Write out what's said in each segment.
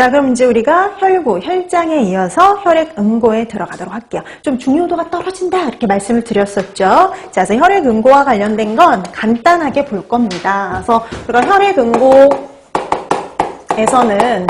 자, 그럼 이제 우리가 혈구, 혈장에 이어서 혈액응고에 들어가도록 할게요. 좀 중요도가 떨어진다 이렇게 말씀을 드렸었죠. 자, 그래서 혈액응고와 관련된 건 간단하게 볼 겁니다. 그래서 우리가 혈액응고에서는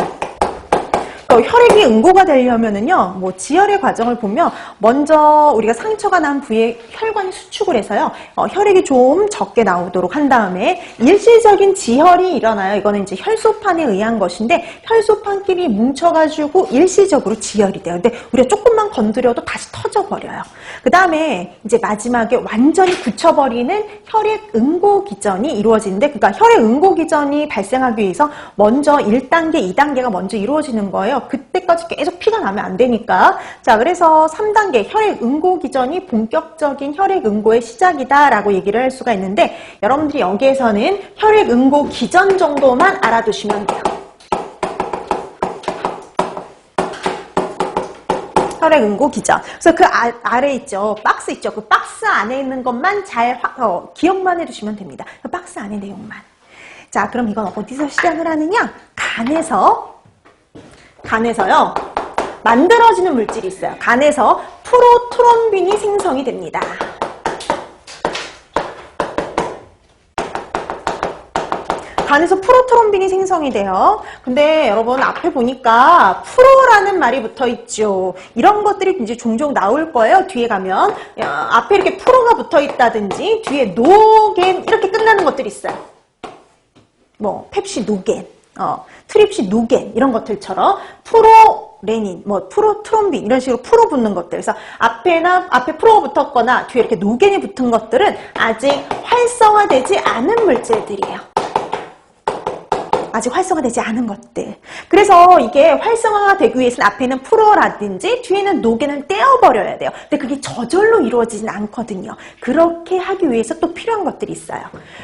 혈액이 응고가 되려면은요, 뭐 지혈의 과정을 보면 먼저 우리가 상처가 난 부위에 혈관이 수축을 해서요, 혈액이 좀 적게 나오도록 한 다음에 일시적인 지혈이 일어나요. 이거는 이제 혈소판에 의한 것인데 혈소판끼리 뭉쳐가지고 일시적으로 지혈이 돼요. 근데 우리가 조금만 건드려도 다시 터져버려요. 그 다음에 이제 마지막에 완전히 굳혀버리는 혈액 응고 기전이 이루어지는데, 그러니까 혈액 응고 기전이 발생하기 위해서 먼저 1단계, 2단계가 먼저 이루어지는 거예요. 그때까지 계속 피가 나면 안 되니까. 자, 그래서 3단계 혈액 응고 기전이 본격적인 혈액 응고의 시작이다라고 얘기를 할 수가 있는데, 여러분들이 여기에서는 혈액 응고 기전 정도만 알아두시면 돼요. 혈액 응고 기전. 그래서 그 아래 있죠. 박스 있죠. 그 박스 안에 있는 것만 잘 기억만 해두시면 됩니다. 그 박스 안에 내용만. 자, 그럼 이건 어디서 시작을 하느냐? 간에서요, 만들어지는 물질이 있어요. 간에서 프로트롬빈이 생성이 됩니다. 간에서 프로트롬빈이 생성이 돼요. 근데 여러분 앞에 보니까 프로라는 말이 붙어 있죠. 이런 것들이 이제 종종 나올 거예요. 뒤에 가면 앞에 이렇게 프로가 붙어 있다든지 뒤에 노겐 이렇게 끝나는 것들이 있어요. 뭐 펩시 노겐, 트립시 노겐 이런 것들처럼 프로레닌, 뭐 프로트롬빈 이런 식으로 프로 붙는 것들. 그래서 앞에 프로가 붙었거나 뒤에 이렇게 노겐이 붙은 것들은 아직 활성화되지 않은 물질들이에요. 아직 활성화되지 않은 것들. 그래서 이게 활성화가 되기 위해서는 앞에는 프로라든지 뒤에는 노겐을 떼어버려야 돼요. 근데 그게 저절로 이루어지진 않거든요. 그렇게 하기 위해서 또 필요한 것들이 있어요.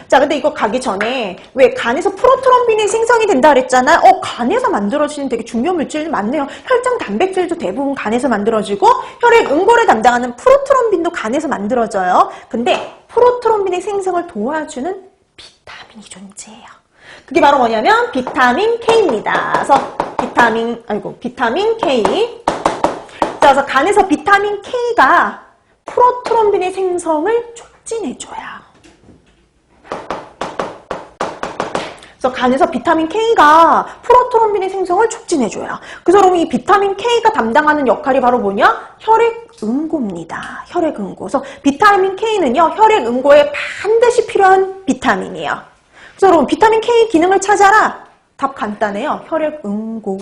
자, 근데 이거 가기 전에 왜 간에서 프로트롬빈이 생성이 된다 그랬잖아요. 간에서 만들어지는 되게 중요한 물질이 많네요. 혈장 단백질도 대부분 간에서 만들어지고 혈액 응고를 담당하는 프로트롬빈도 간에서 만들어져요. 근데 프로트롬빈의 생성을 도와주는 비타민이 존재해요. 그게 바로 뭐냐면 비타민 K입니다. 그래서 비타민 K. 자, 그래서 간에서 비타민 K가 프로트롬빈의 생성을 촉진해줘요. 그래서 간에서 비타민 K가 프로트롬빈의 생성을 촉진해줘요. 그래서 여러분 이 비타민 K가 담당하는 역할이 바로 뭐냐? 혈액 응고입니다. 혈액 응고. 그래서 비타민 K는요, 혈액 응고에 반드시 필요한 비타민이에요. 그래서 여러분 비타민 K 기능을 찾아라. 답 간단해요. 혈액 응고.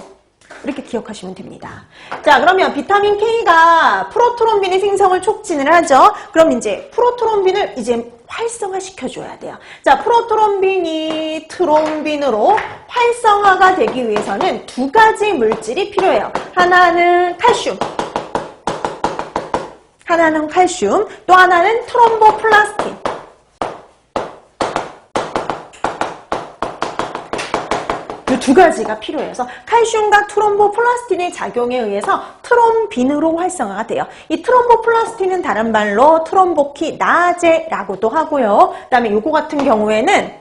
이렇게 기억하시면 됩니다. 자, 그러면 비타민 K가 프로트롬빈의 생성을 촉진을 하죠. 그럼 이제 프로트롬빈을 이제 활성화시켜줘야 돼요. 자, 프로트롬빈이 트롬빈으로 활성화가 되기 위해서는 두 가지 물질이 필요해요. 하나는 칼슘, 또 하나는 트롬보플라스틴. 이 두 가지가 필요해서 칼슘과 트롬보플라스틴의 작용에 의해서 트롬빈으로 활성화가 돼요. 이 트롬보플라스틴은 다른 말로 트롬보키나제라고도 하고요. 그 다음에 요거 같은 경우에는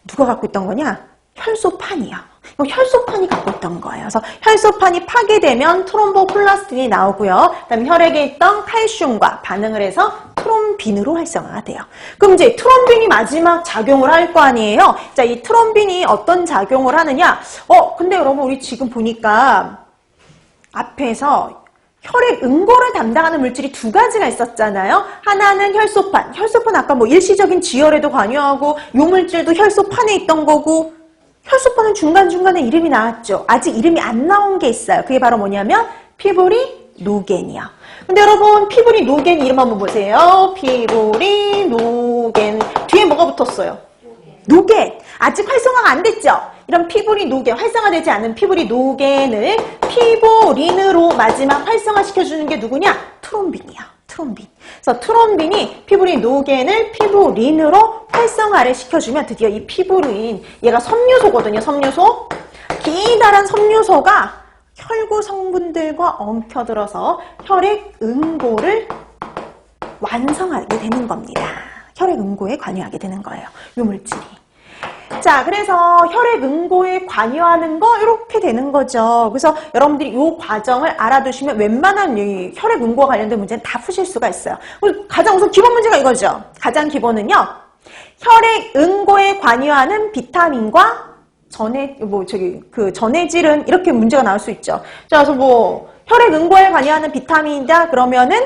누가 갖고 있던 거냐? 혈소판이요. 혈소판이 갖고 있던 거예요. 그래서 혈소판이 파괴되면 트롬보플라스틴이 나오고요. 그다음에 혈액에 있던 칼슘과 반응을 해서 트롬빈으로 활성화가 돼요. 그럼 이제 트롬빈이 마지막 작용을 할 거 아니에요. 자, 이 트롬빈이 어떤 작용을 하느냐? 근데 여러분 우리 지금 보니까 앞에서 혈액 응고를 담당하는 물질이 두 가지가 있었잖아요. 하나는 혈소판. 혈소판 아까 뭐 일시적인 지혈에도 관여하고 요 물질도 혈소판에 있던 거고, 혈소판은 중간중간에 이름이 나왔죠. 아직 이름이 안 나온 게 있어요. 그게 바로 뭐냐면 피브리노겐이요. 근데 여러분 피브리노겐 이름 한번 보세요. 피브리노겐 뒤에 뭐가 붙었어요? 노겐. 아직 활성화가 안 됐죠? 이런 피브리노겐, 활성화되지 않은 피브리노겐을 피브린으로 마지막 활성화시켜주는 게 누구냐? 트롬빈이야. 트롬빈. 그래서 트롬빈이 피브리노겐을 피브린으로 활성화를 시켜주면 드디어 이 피브린, 얘가 섬유소거든요. 섬유소. 기다란 섬유소가 혈구 성분들과 엉켜들어서 혈액 응고를 완성하게 되는 겁니다. 혈액 응고에 관여하게 되는 거예요. 이 물질이. 자, 그래서 혈액 응고에 관여하는 거 이렇게 되는 거죠. 그래서 여러분들이 이 과정을 알아두시면 웬만한 이 혈액 응고와 관련된 문제는 다 푸실 수가 있어요. 가장 우선 기본 문제가 이거죠. 가장 기본은요. 혈액 응고에 관여하는 비타민과 전해질은 이렇게 문제가 나올 수 있죠. 자, 그래서 혈액 응고에 관여하는 비타민이다 그러면은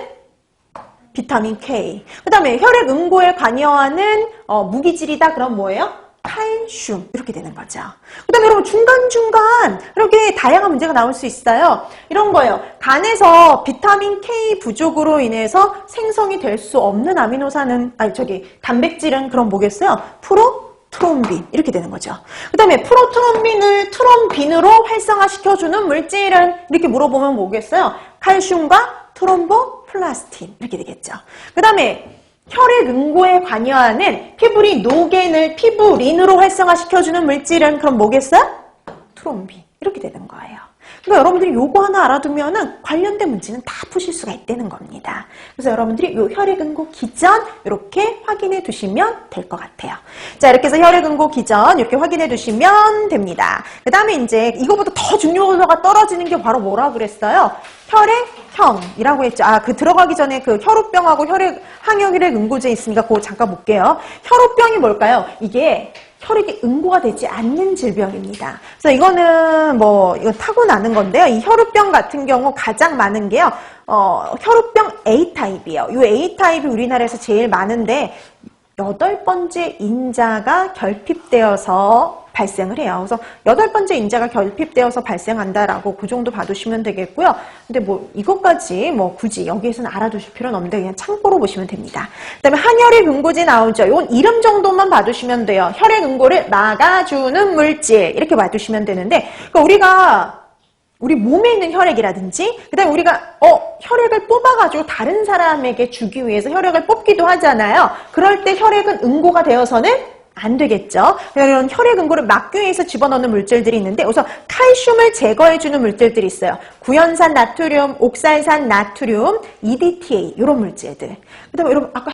비타민 K. 그 다음에 혈액 응고에 관여하는 무기질이다 그럼 뭐예요? 칼슘. 이렇게 되는 거죠. 그 다음에 여러분 중간중간 이렇게 다양한 문제가 나올 수 있어요. 이런 거예요. 간에서 비타민 K 부족으로 인해서 생성이 될 수 없는 아미노산은 단백질은 그럼 뭐겠어요? 프로트롬빈. 이렇게 되는 거죠. 그 다음에 프로트롬빈을 트롬빈으로 활성화시켜주는 물질은 이렇게 물어보면 뭐겠어요? 칼슘과 트롬보플라스틴. 이렇게 되겠죠. 그 다음에 혈액 응고에 관여하는 피부린으로 활성화시켜주는 물질은 그럼 뭐겠어요? 트롬빈. 이렇게 되는 거예요. 그러니까 여러분들이 요거 하나 알아두면은 관련된 문제는 다 푸실 수가 있다는 겁니다. 그래서 여러분들이 요 혈액 응고 기전 이렇게 확인해 두시면 될 것 같아요. 자, 이렇게 해서 혈액 응고 기전 이렇게 확인해 두시면 됩니다. 그 다음에 이제 이거보다 더 중요도가 떨어지는 게 바로 뭐라 그랬어요? 혈액형이라고 했죠. 들어가기 전에 그 혈우병하고 항혈액 응고제 있으니까 그거 잠깐 볼게요. 혈우병이 뭘까요? 이게 혈액이 응고가 되지 않는 질병입니다. 그래서 이거는 이거 타고나는 건데요. 이 혈우병 같은 경우 가장 많은 게요. 혈우병 A타입이에요. 이 A타입이 우리나라에서 제일 많은데 8번째 인자가 결핍되어서 발생을 해요. 그래서 8번째 인자가 결핍되어서 발생한다라고 그 정도 봐두시면 되겠고요. 근데 이것까지 굳이 여기에서는 알아두실 필요는 없는데 그냥 참고로 보시면 됩니다. 그 다음에 한혈액 응고제 나오죠. 이건 이름 정도만 봐두시면 돼요. 혈액 응고를 막아주는 물질 이렇게 봐두시면 되는데 그러니까 우리 몸에 있는 혈액이라든지 그다음에 우리가 혈액을 뽑아가지고 다른 사람에게 주기 위해서 혈액을 뽑기도 하잖아요. 그럴 때 혈액은 응고가 되어서는 안 되겠죠. 이런 혈액 응고를 막기 위해서 집어넣는 물질들이 있는데 우선 칼슘을 제거해주는 물질들이 있어요. 구연산 나트륨, 옥살산 나트륨, EDTA 이런 물질들. 그다음에 여러분 아까